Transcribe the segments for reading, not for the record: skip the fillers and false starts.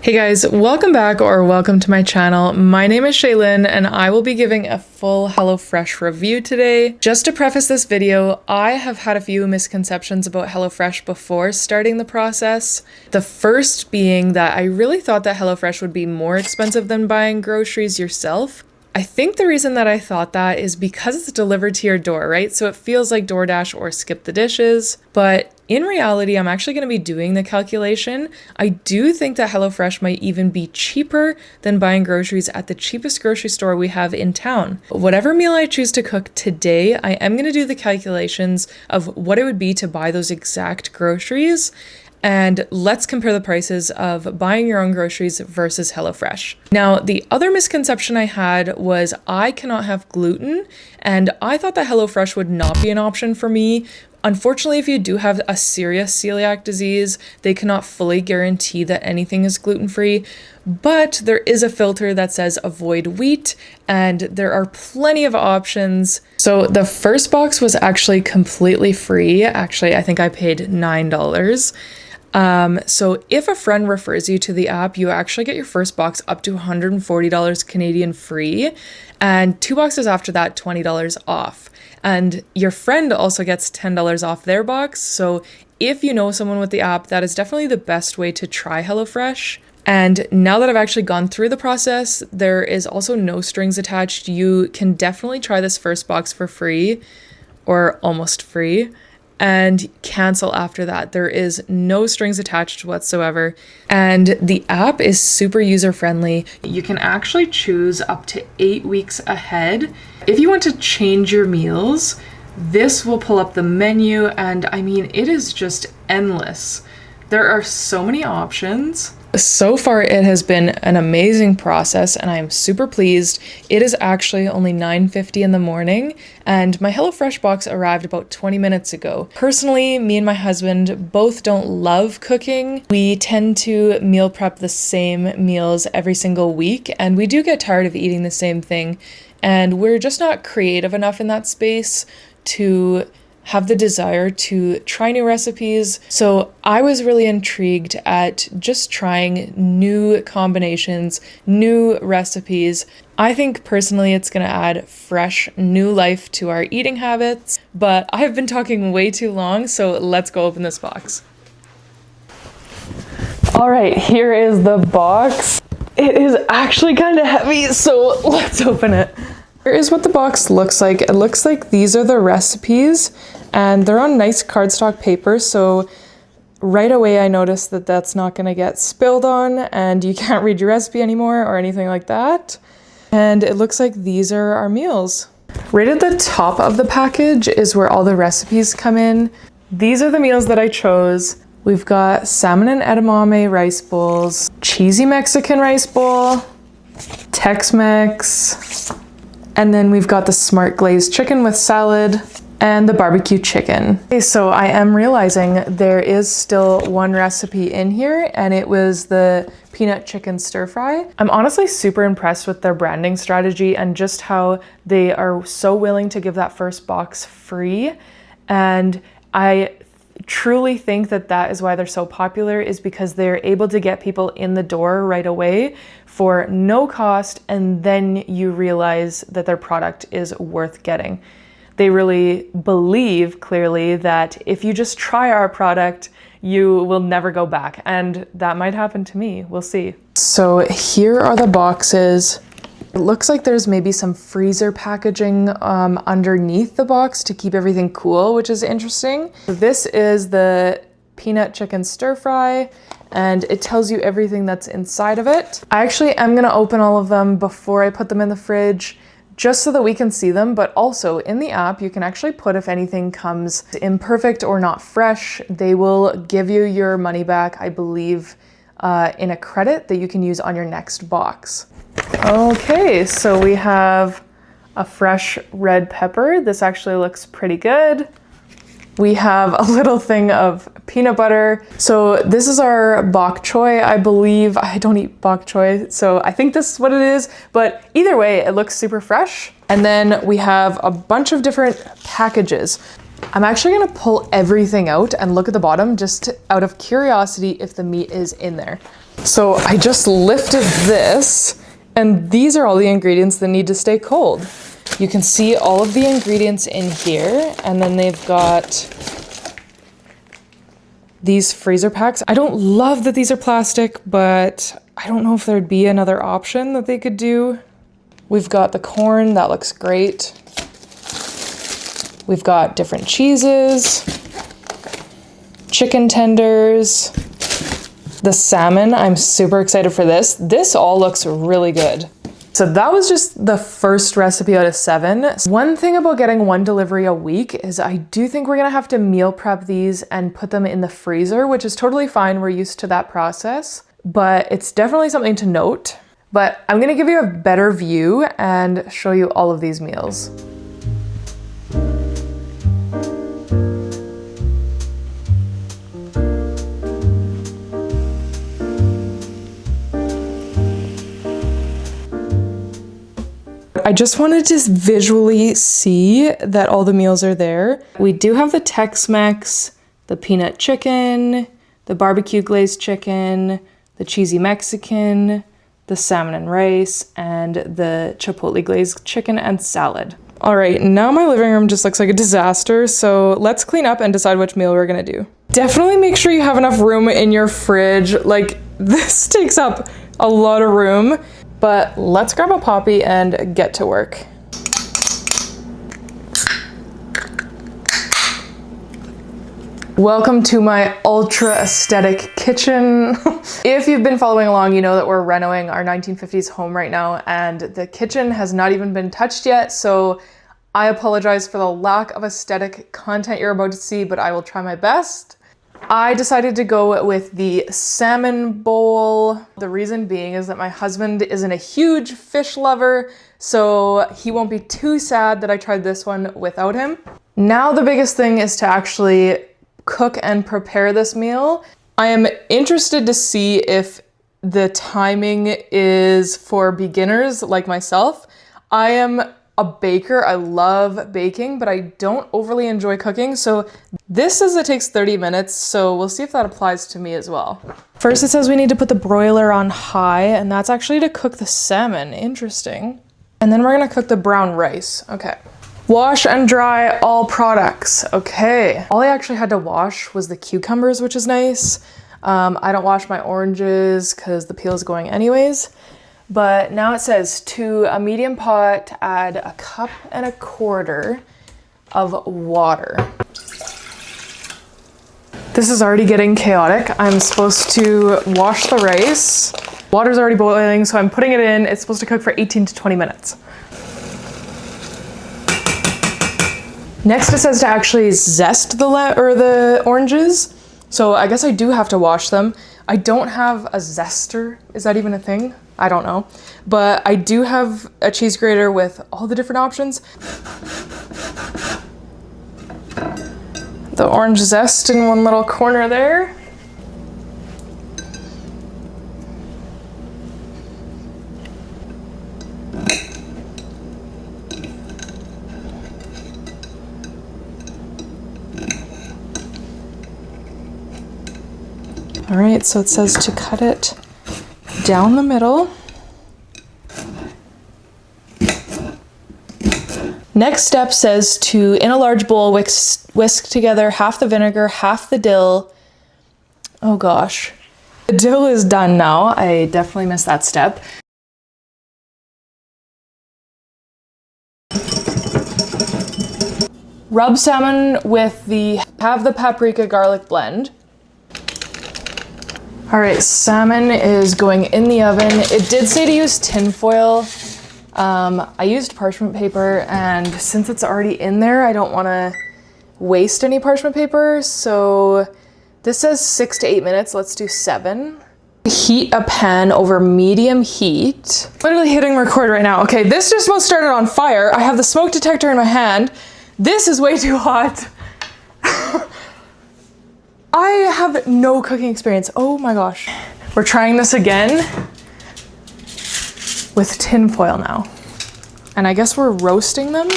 Hey guys, welcome back or welcome to my channel. My name is Shaylin and I will be giving a full HelloFresh review today. Just to preface this video, I have had a few misconceptions about HelloFresh before starting the process. The first being that I really thought that HelloFresh would be more expensive than buying groceries yourself. I think the reason that I thought that is because it's delivered to your door, right? So it feels like DoorDash or Skip the Dishes. But in reality, I'm actually going to be doing the calculation. I do think that HelloFresh might even be cheaper than buying groceries at the cheapest grocery store we have in town. Whatever meal I choose to cook today, I am going to do the calculations of what it would be to buy those exact groceries. And let's compare the prices of buying your own groceries versus HelloFresh. Now, the other misconception I had was I cannot have gluten, and I thought that HelloFresh would not be an option for me. Unfortunately, if you do have a serious celiac disease, they cannot fully guarantee that anything is gluten-free, but there is a filter that says avoid wheat, and there are plenty of options. So the first box was actually completely free. Actually, I think I paid $9. So if a friend refers you to the app, you actually get your first box up to $140 Canadian free, and 2 boxes after that, $20 off. And your friend also gets $10 off their box. So if you know someone with the app, that is definitely the best way to try HelloFresh. And now that I've actually gone through the process, there is also no strings attached. You can definitely try this first box for free or almost free and cancel after that. There is no strings attached whatsoever. And the app is super user-friendly. You can actually choose up to 8 weeks ahead. If you want to change your meals, this will pull up the menu, and I mean, it is just endless. There are so many options. So far, it has been an amazing process and I am super pleased. It is actually only 9:50 in the morning and my HelloFresh box arrived about 20 minutes ago. Personally, me and my husband both don't love cooking. We tend to meal prep the same meals every single week and we do get tired of eating the same thing. And we're just not creative enough in that space to have the desire to try new recipes. So I was really intrigued at just trying new combinations, new recipes. I think personally it's going to add fresh new life to our eating habits, but I have been talking way too long, so let's go open this box. All right, here is the box. It is actually kind of heavy, so let's open it. Here is what the box looks like. It looks like these are the recipes and they're on nice cardstock paper. So right away I noticed that that's not going to get spilled on and you can't read your recipe anymore or anything like that. And it looks like these are our meals. Right at the top of the package is where all the recipes come in. These are the meals that I chose. We've got salmon and edamame rice bowls, cheesy Mexican rice bowl, Tex-Mex, and then we've got the smart glazed chicken with salad and the barbecue chicken. Okay, so I am realizing there is still one recipe in here and it was the peanut chicken stir fry. I'm honestly super impressed with their branding strategy and just how they are so willing to give that first box free. And I truly think that that is why they're so popular, is because they're able to get people in the door right away for no cost, and then you realize that their product is worth getting. They really believe clearly that if you just try our product, you will never go back, and that might happen to me. We'll see. So here are the boxes. It looks like there's maybe some freezer packaging underneath the box to keep everything cool, which is interesting. This is the peanut chicken stir fry, and it tells you everything that's inside of it. I actually am gonna open all of them before I put them in the fridge, just so that we can see them, but also in the app, you can actually put if anything comes imperfect or not fresh. They will give you your money back, I believe, in a credit that you can use on your next box. Okay, so we have a fresh red pepper. This actually looks pretty good. We have a little thing of peanut butter. So this is our bok choy, I believe. I don't eat bok choy, so I think this is what it is. But either way, it looks super fresh. And then we have a bunch of different packages. I'm actually gonna pull everything out and look at the bottom just out of curiosity if the meat is in there. So I just lifted this, and these are all the ingredients that need to stay cold. You can see all of the ingredients in here, and then they've got these freezer packs. I don't love that these are plastic, but I don't know if there'd be another option that they could do. We've got the corn, that looks great. We've got different cheeses, chicken tenders, the salmon. I'm super excited for this. This all looks really good. So that was just the first recipe out of 7. One thing about getting 1 delivery a week is I do think we're gonna have to meal prep these and put them in the freezer, which is totally fine. We're used to that process, but it's definitely something to note. But I'm gonna give you a better view and show you all of these meals. I just wanted to visually see that all the meals are there. We do have the Tex-Mex, the peanut chicken, the barbecue glazed chicken, the cheesy Mexican, the salmon and rice, and the chipotle glazed chicken and salad. All right, now my living room just looks like a disaster, so let's clean up and decide which meal we're gonna do. Definitely make sure you have enough room in your fridge. Like, this takes up a lot of room. But let's grab a poppy and get to work. Welcome to my ultra aesthetic kitchen. If you've been following along, you know that we're renovating our 1950s home right now, and the kitchen has not even been touched yet, so I apologize for the lack of aesthetic content you're about to see, but I will try my best. I decided to go with the salmon bowl. The reason being is that my husband isn't a huge fish lover, so he won't be too sad that I tried this one without him. Now the biggest thing is to actually cook and prepare this meal. I am interested to see if the timing is for beginners like myself. I am a baker. I love baking, but I don't overly enjoy cooking. So this says it takes 30 minutes, so we'll see if that applies to me as well. First, it says we need to put the broiler on high, and that's actually to cook the salmon. Interesting. And then we're gonna cook the brown rice. Okay. Wash and dry all products. Okay. All I actually had to wash was the cucumbers, which is nice. I don't wash my oranges because the peel is going anyways. But now it says to a medium pot, add 1.25 cups of water. This is already getting chaotic. I'm supposed to wash the rice. Water's already boiling, so I'm putting it in. It's supposed to cook for 18 to 20 minutes. Next, it says to actually zest the oranges. So I guess I do have to wash them. I don't have a zester. Is that even a thing? I don't know. But I do have a cheese grater with all the different options. The orange zest in one little corner there. All right, so it says to cut it down the middle. Next step says to, in a large bowl, whisk together half the vinegar, half the dill. Oh gosh. The dill is done now. I definitely missed that step. Rub salmon with have the paprika garlic blend. All right, salmon is going in the oven. It did say to use tin foil. I used parchment paper, and since it's already in there, I don't want to waste any parchment paper. So this says 6 to 8 minutes. Let's do 7. Heat a pan over medium heat. Literally hitting record right now. Okay, this just about started on fire. I have the smoke detector in my hand. This is way too hot. I have no cooking experience. Oh my gosh. We're trying this again with tin foil now. And I guess we're roasting them.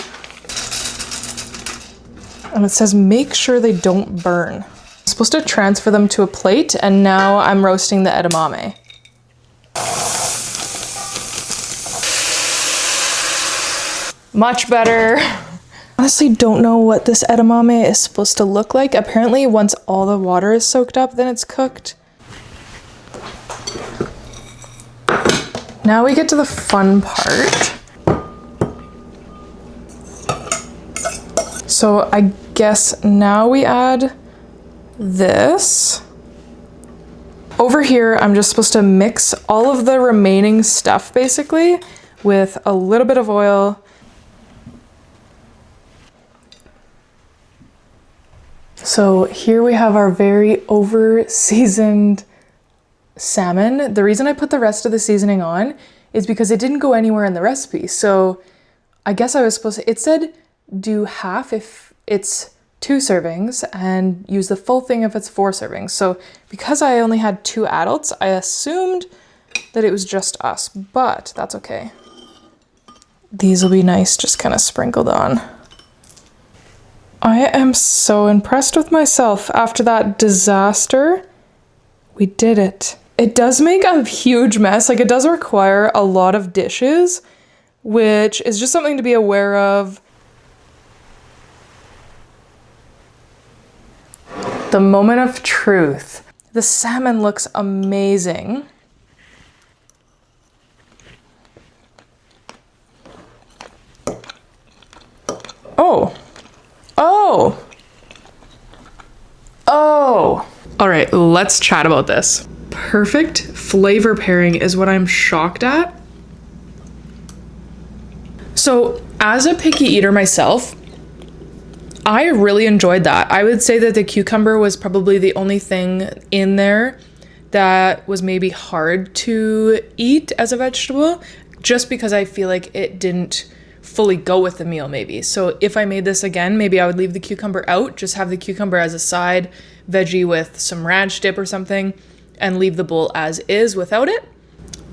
And it says make sure they don't burn. I'm supposed to transfer them to a plate, and now I'm roasting the edamame. Much better. Honestly, don't know what this edamame is supposed to look like. Apparently, once all the water is soaked up, then it's cooked. Now we get to the fun part. So I guess now we add this. Over here, I'm just supposed to mix all of the remaining stuff basically with a little bit of oil. So here we have our very over-seasoned salmon. The reason I put the rest of the seasoning on is because it didn't go anywhere in the recipe. So I guess I was supposed to, it said do half if it's 2 servings and use the full thing if it's 4 servings. So because I only had 2 adults, I assumed that it was just us, but that's okay. These will be nice, just kind of sprinkled on. I am so impressed with myself. After that disaster, we did it. It does make a huge mess. Like, it does require a lot of dishes, which is just something to be aware of. The moment of truth. The salmon looks amazing. Oh. Oh. Oh. All right, let's chat about this. Perfect flavor pairing is what I'm shocked at. So, as a picky eater myself, I really enjoyed that. I would say that the cucumber was probably the only thing in there that was maybe hard to eat as a vegetable, just because I feel like it didn't fully go with the meal maybe. So if I made this again, maybe I would leave the cucumber out, just have the cucumber as a side veggie with some ranch dip or something, and leave the bowl as is without it.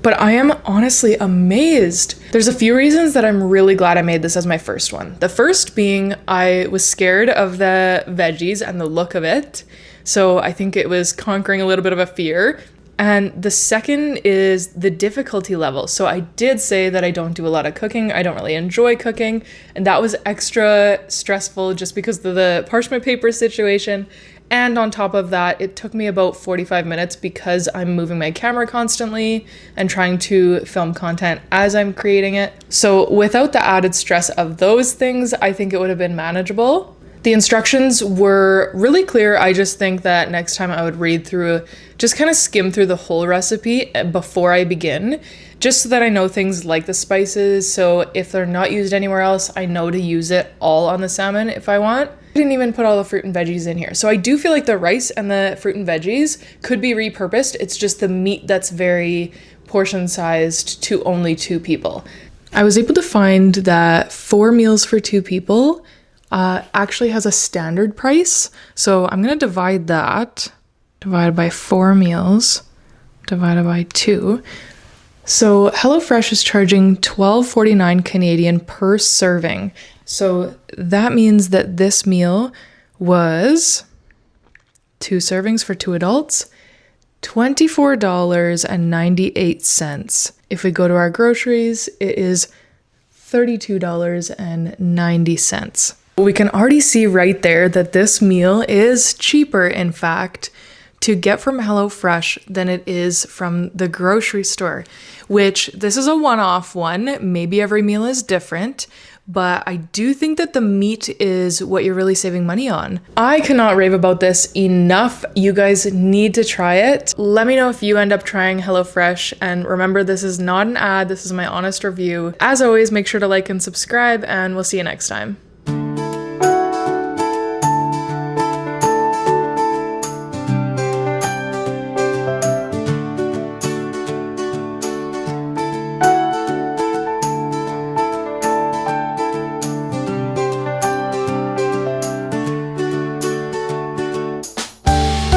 But I am honestly amazed. There's a few reasons that I'm really glad I made this as my first one. The first being I was scared of the veggies and the look of it. So I think it was conquering a little bit of a fear. And the second is the difficulty level. So I did say that I don't do a lot of cooking. I don't really enjoy cooking. And that was extra stressful just because of the parchment paper situation. And on top of that, it took me about 45 minutes because I'm moving my camera constantly and trying to film content as I'm creating it. So without the added stress of those things, I think it would have been manageable. The instructions were really clear. I just think that next time I would read through, just kind of skim through the whole recipe before I begin, just so that I know things like the spices. So if they're not used anywhere else, I know to use it all on the salmon if I want. I didn't even put all the fruit and veggies in here. So I do feel like the rice and the fruit and veggies could be repurposed. It's just the meat that's very portion sized to only 2 people. I was able to find that 4 meals for 2 people actually has a standard price. So I'm going to divide that, divided by 4 meals, divided by 2. So HelloFresh is charging $12.49 Canadian per serving. So that means that this meal was 2 servings for 2 adults, $24.98. If we go to our groceries, it is $32.90. We can already see right there that this meal is cheaper, in fact, to get from HelloFresh than it is from the grocery store, which this is a one-off one. Maybe every meal is different, but I do think that the meat is what you're really saving money on. I cannot rave about this enough. You guys need to try it. Let me know if you end up trying HelloFresh, and remember, this is not an ad. This is my honest review. As always, make sure to like and subscribe, and we'll see you next time.